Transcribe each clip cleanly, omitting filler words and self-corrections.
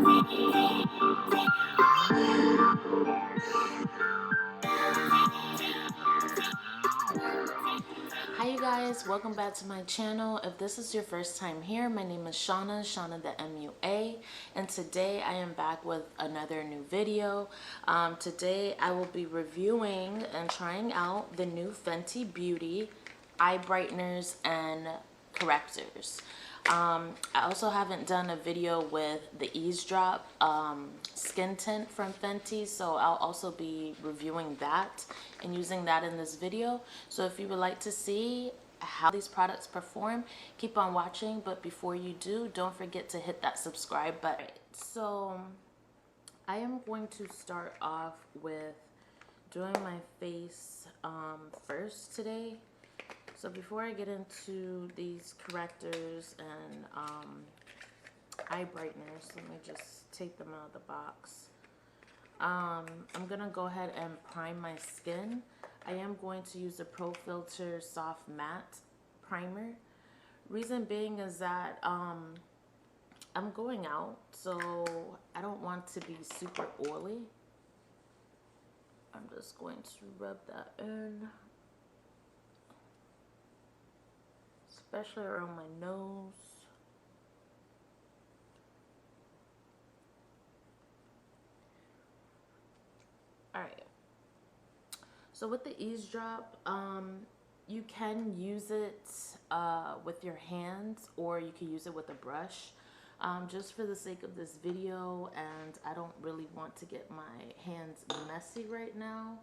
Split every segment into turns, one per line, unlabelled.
Hi you guys, welcome back to my channel. If this is your first time here, my name is Shauna the MUA, and today I am back with another new video. Today I will be reviewing and trying out the new Fenty Beauty eye brighteners and correctors. I also haven't done a video with the Eaze Drop skin tint from Fenty, so I'll also be reviewing that and using that in this video. So if you would like to see how these products perform, keep on watching. But before you do, don't forget to hit that subscribe button. So I am going to start off with doing my face first today. So before I get into these correctors and eye brighteners, let me just take them out of the box. I'm going to go ahead and prime my skin. I am going to use the Pro Filter Soft Matte Primer. Reason being is that I'm going out, so I don't want to be super oily. I'm just going to rub that in, especially around my nose. Alright, so with the Eaze Drop, you can use it with your hands, or you can use it with a brush. Just for the sake of this video, and I don't really want to get my hands messy right now,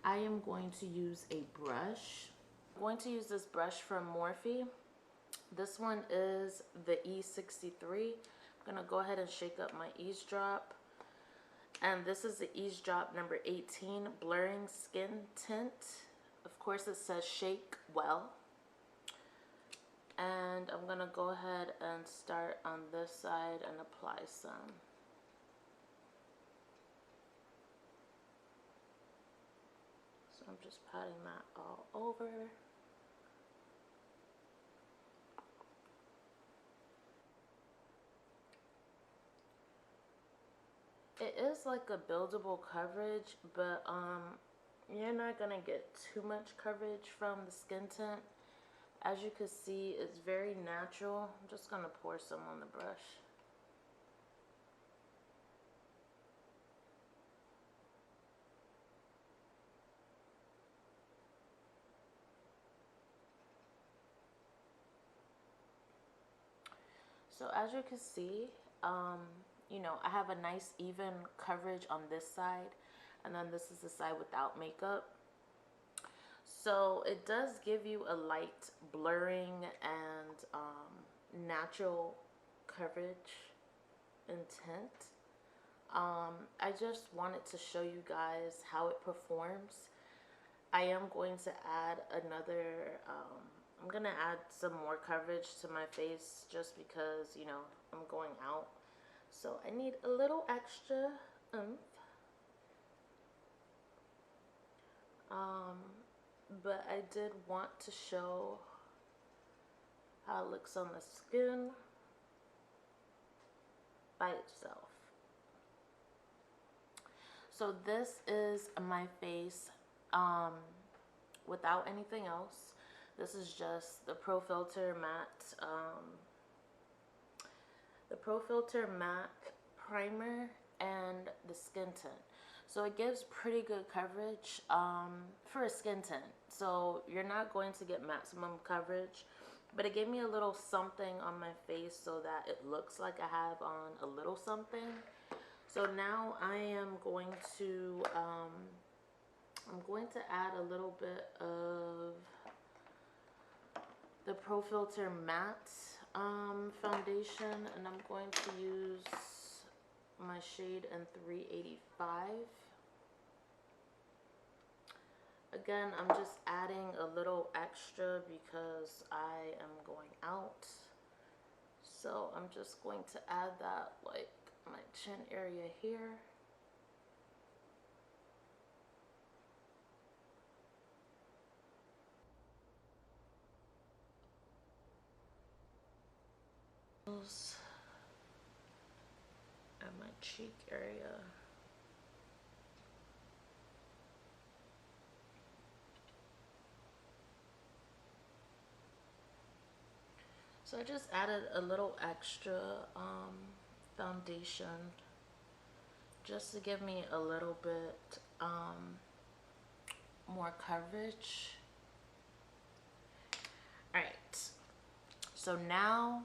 I am going to use a brush. I'm going to use this brush from Morphe. This one is the E63. I'm going to go ahead and shake up my Eaze Drop. And this is the Eaze Drop number 18, Blurring Skin Tint. Of course, it says shake well. And I'm going to go ahead and start on this side and apply some. So I'm just patting that all over. It is like a buildable coverage, but you're not going to get too much coverage from the skin tint. As you can see, it's very natural. I'm just going to pour some on the brush. So as you can see, you know, I have a nice even coverage on this side, and then this is the side without makeup. So it does give you a light blurring and natural coverage and tint. I just wanted to show you guys how it performs. I am going to add another, I'm going to add some more coverage to my face just because, you know, I'm going out. So I need a little extra oomph. But I did want to show how it looks on the skin by itself. So this is my face without anything else. This is just the Pro Filter Matte, Primer and the skin tint. So it gives pretty good coverage for a skin tint. So you're not going to get maximum coverage, but it gave me a little something on my face so that it looks like I have on a little something. So now I am going to add a little bit of the Pro Filter Matte foundation, and I'm going to use my shade in 385. Again, I'm just adding a little extra because I am going out. So I'm just going to add that like my chin area here. And my cheek area. So I just added a little extra foundation just to give me a little bit more coverage. Alright, so now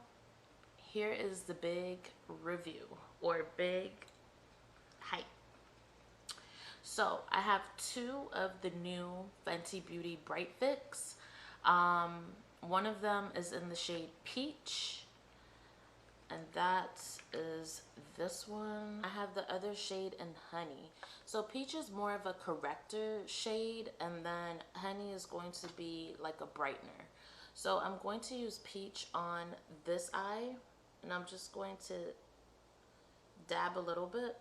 here is the big review, or big hype. So I have two of the new Fenty Beauty Bright Fix. One of them is in the shade Peach, and that is this one. I have the other shade in Honey. So Peach is more of a corrector shade, and then Honey is going to be like a brightener. So I'm going to use Peach on this eye, and I'm just going to dab a little bit.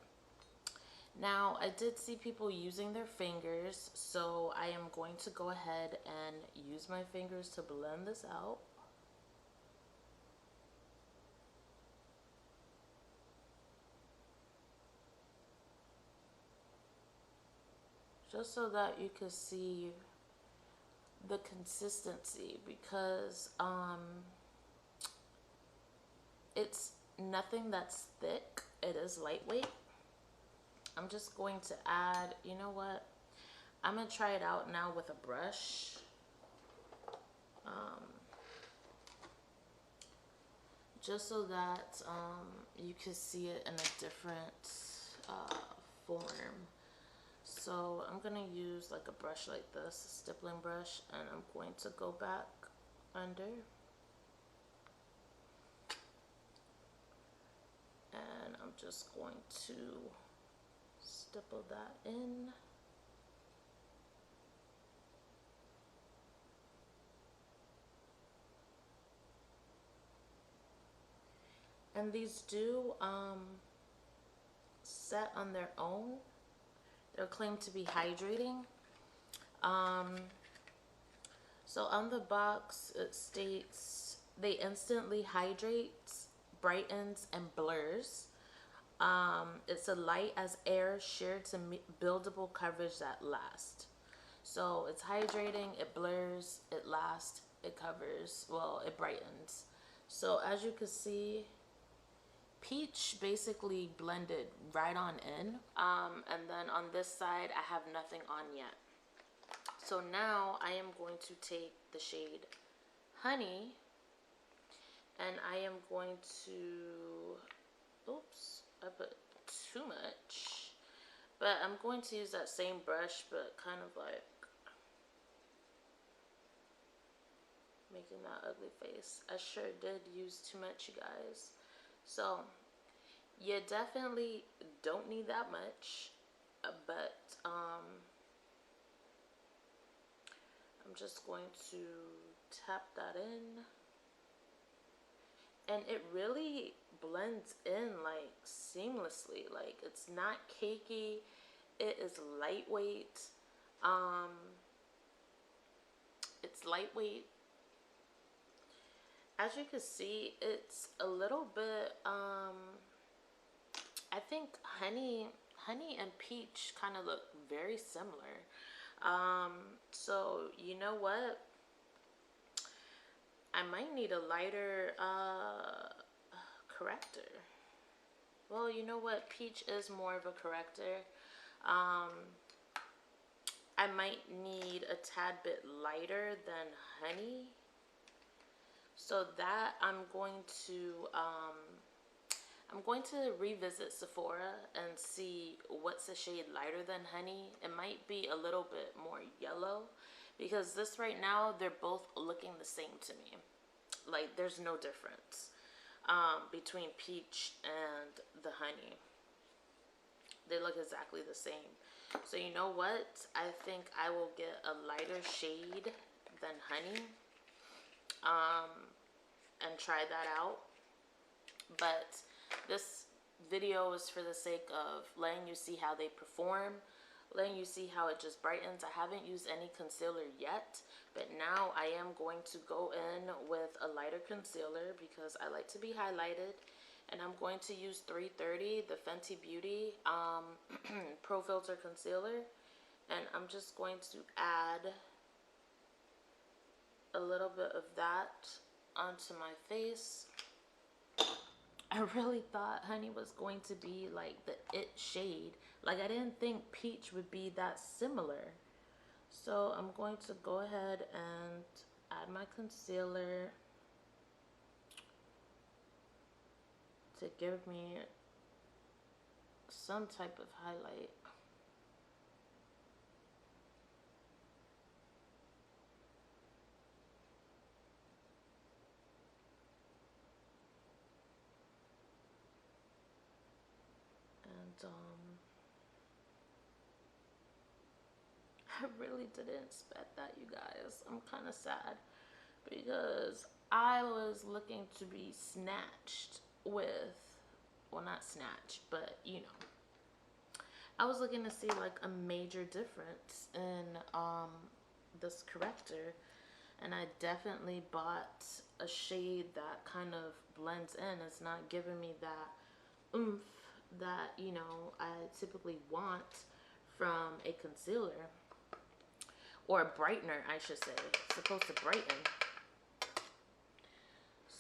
Now, I did see people using their fingers, so I am going to go ahead and use my fingers to blend this out. Just so that you can see the consistency, because it's nothing that's thick, it is lightweight. I'm just going to add, you know what, I'm gonna try it out now with a brush. Just so that you can see it in a different form. So I'm gonna use like a brush like this, a stippling brush, and I'm going to go back under. And I'm just going to stipple that in. And these do set on their own. They're claimed to be hydrating. So on the box it states they instantly hydrates, brightens, and blurs. It's a light as air, sheer to buildable coverage that lasts. So it's hydrating, it blurs, it lasts, it covers, well, it brightens. So as you can see, Peach basically blended right on in. And then on this side, I have nothing on yet. So now I am going to take the shade Honey, and I am going to, oops, I put too much. But I'm going to use that same brush, but kind of like making that ugly face. I sure did use too much, you guys. So you definitely don't need that much, but I'm just going to tap that in, and it really blends in like seamlessly. Like, it's not cakey, it is lightweight. It's lightweight. As you can see, it's a little bit I think honey and peach kind of look very similar. So you know what, I might need a lighter corrector. Well, you know what, peach is more of a corrector. I might need a tad bit lighter than honey. So that I'm going to revisit Sephora and see what's a shade lighter than honey. It might be a little bit more yellow, because this right now, they're both looking the same to me. Like, there's no difference between peach and the honey. They look exactly the same. So you know what, I think I will get a lighter shade than honey and try that out. But this video is for the sake of letting you see how they perform, letting you see how it just brightens. I haven't used any concealer yet, but now I am going to go in with a lighter concealer because I like to be highlighted, And I'm going to use 330, the Fenty Beauty Pro Filter Concealer. And I'm just going to add a little bit of that onto my face. I really thought honey was going to be like the it shade. Like, I didn't think peach would be that similar. So I'm going to go ahead and add my concealer to give me some type of highlight. And I really didn't expect that, you guys. I'm kind of sad because I was looking to be snatched with, well, not snatched, but you know, I was looking to see like a major difference in this corrector, and I definitely bought a shade that kind of blends in. It's not giving me that oomph that, you know, I typically want from a concealer, or a brightener, I should say. It's supposed to brighten.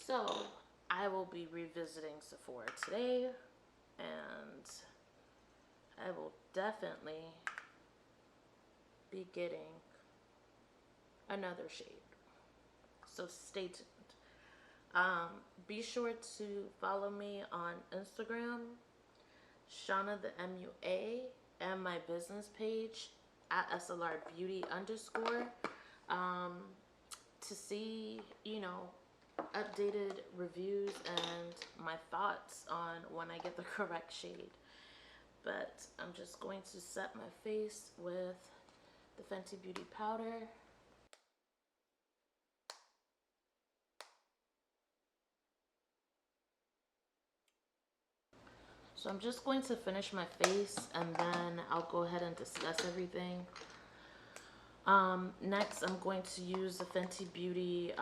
So I will be revisiting Sephora today, and I will definitely be getting another shade. So stay tuned. Be sure to follow me on Instagram, Shauna the MUA, and my business page at SLR Beauty _ to see, you know, updated reviews and my thoughts on when I get the correct shade. But I'm just going to set my face with the Fenty Beauty powder. So I'm just going to finish my face, and then I'll go ahead and discuss everything. Next, I'm going to use the Fenty Beauty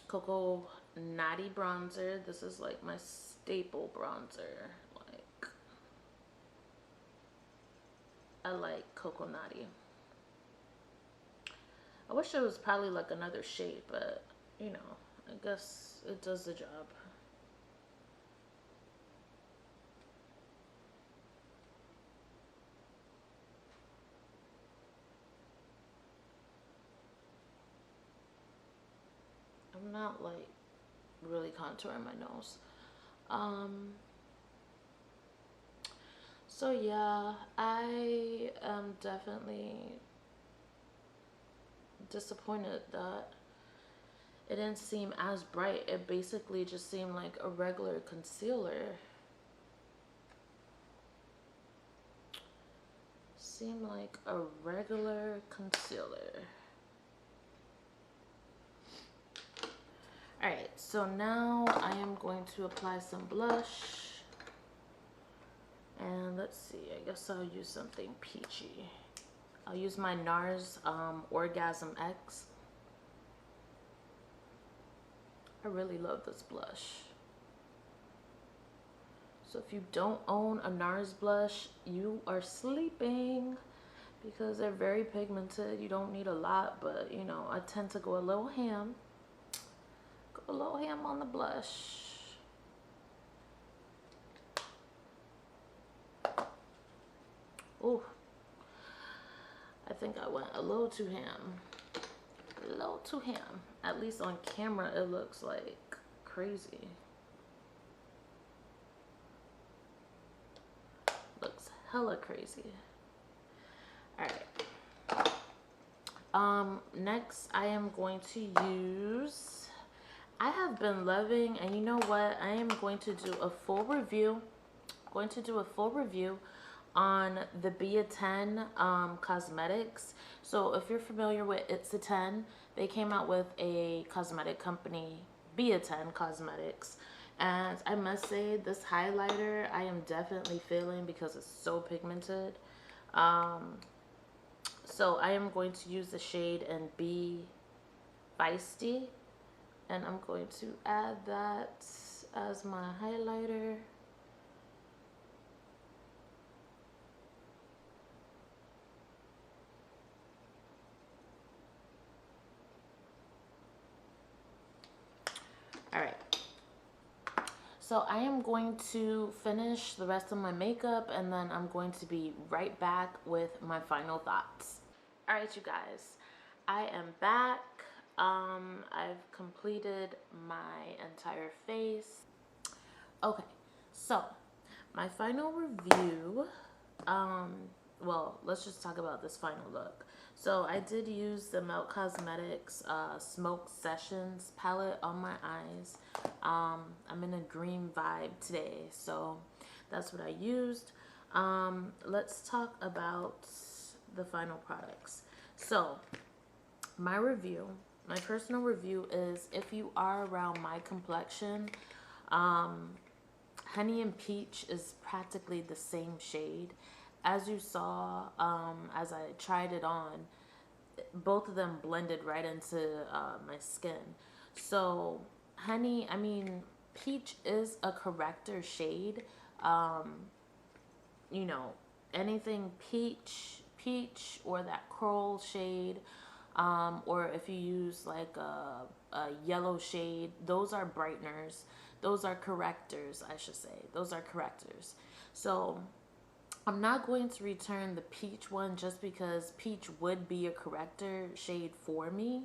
Coco Natty bronzer. This is like my staple bronzer. Like, I like Coco Natty. I wish it was probably like another shade, but you know, I guess it does the job. I'm not like really contouring my nose. So yeah, I am definitely disappointed that it didn't seem as bright. It basically just seemed like a regular concealer. Seemed like a regular concealer. Alright, so now I am going to apply some blush. And let's see, I guess I'll use something peachy. I'll use my NARS Orgasm X. I really love this blush. So if you don't own a NARS blush, you are sleeping, because they're very pigmented. You don't need a lot, but you know, I tend to go a little ham. Go a little ham on the blush. Ooh, I think I went a little too ham. A little too ham. At least on camera, it looks like crazy. Looks hella crazy. Alright. Next I am going to use, I have been loving, and you know what, I am going to do a full review. On the Be a 10 cosmetics. So if you're familiar with It's a 10, they came out with a cosmetic company, Be a 10 Cosmetics. And I must say, this highlighter I am definitely feeling because it's so pigmented. So I am going to use the shade and Be Feisty. And I'm going to add that as my highlighter. All right. So I am going to finish the rest of my makeup and then I'm going to be right back with my final thoughts. All right, you guys, I am back. I've completed my entire face. Okay, so my final review, well, let's just talk about this final look. So I did use the Melt Cosmetics Smoke Sessions palette on my eyes. I'm in a green vibe today, so that's what I used. Let's talk about the final products. So my review, my personal review is, if you are around my complexion, Honey and Peach is practically the same shade. As you saw, as I tried it on, both of them blended right into my skin. So Honey, I mean, Peach is a corrector shade. You know, anything peach or that coral shade, or if you use like a yellow shade, those are brighteners. Those are correctors, I should say. Those are correctors. So I'm not going to return the peach one just because peach would be a corrector shade for me.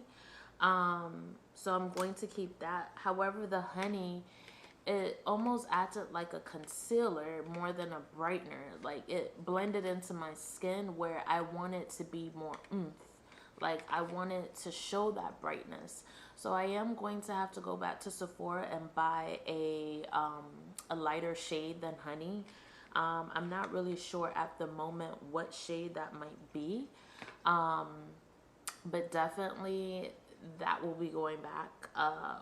So I'm going to keep that. However, the honey, it almost acted like a concealer more than a brightener. Like, it blended into my skin where I want it to be more oomph. Like, I want it to show that brightness. So I am going to have to go back to Sephora and buy a lighter shade than honey. I'm not really sure at the moment what shade that might be. But definitely that will be going back,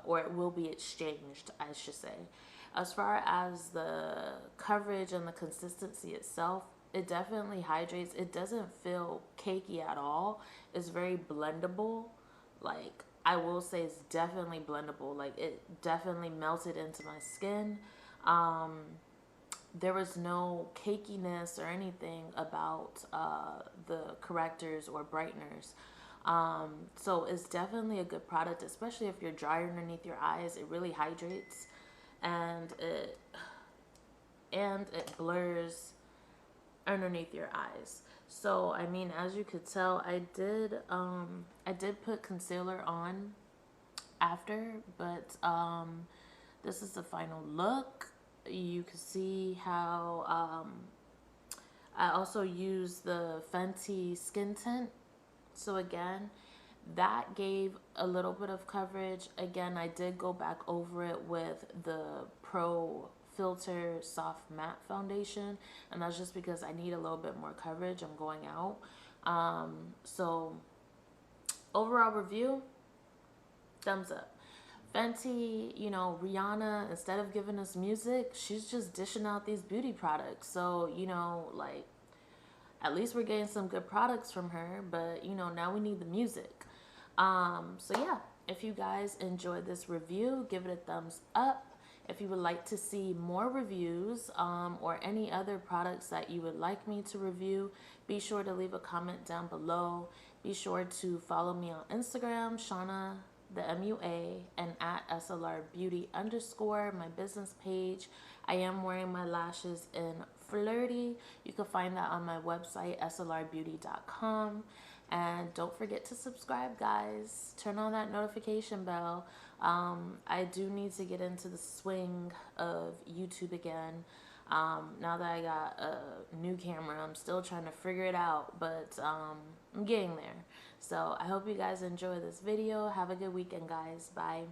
or it will be exchanged, I should say. As far as the coverage and the consistency itself, it definitely hydrates. It doesn't feel cakey at all. It's very blendable. Like, I will say it's definitely blendable. Like, it definitely melted into my skin. There was no cakiness or anything about the correctors or brighteners. So it's definitely a good product, especially if you're dry underneath your eyes. It really hydrates, and it blurs underneath your eyes. So I mean, as you could tell, I did put concealer on after, but this is the final look. You can see how I also used the Fenty skin tint. So again, that gave a little bit of coverage. Again, I did go back over it with the Pro Filter Soft Matte Foundation, and that's just because I need a little bit more coverage. I'm going out. So overall review, thumbs up. Fenty, you know, Rihanna, instead of giving us music, she's just dishing out these beauty products. So, you know, like, at least we're getting some good products from her, but, you know, now we need the music. So yeah, if you guys enjoyed this review, give it a thumbs up. If you would like to see more reviews, or any other products that you would like me to review, be sure to leave a comment down below. Be sure to follow me on Instagram, Shauna the MUA, and at SLR Beauty _, my business page. I am wearing my lashes in Flirty. You can find that on my website, slrbeauty.com. And don't forget to subscribe, guys. Turn on that notification bell. I do need to get into the swing of YouTube again. Now that I got a new camera, I'm still trying to figure it out, but I'm getting there. So I hope you guys enjoy this video. Have a good weekend, guys. Bye.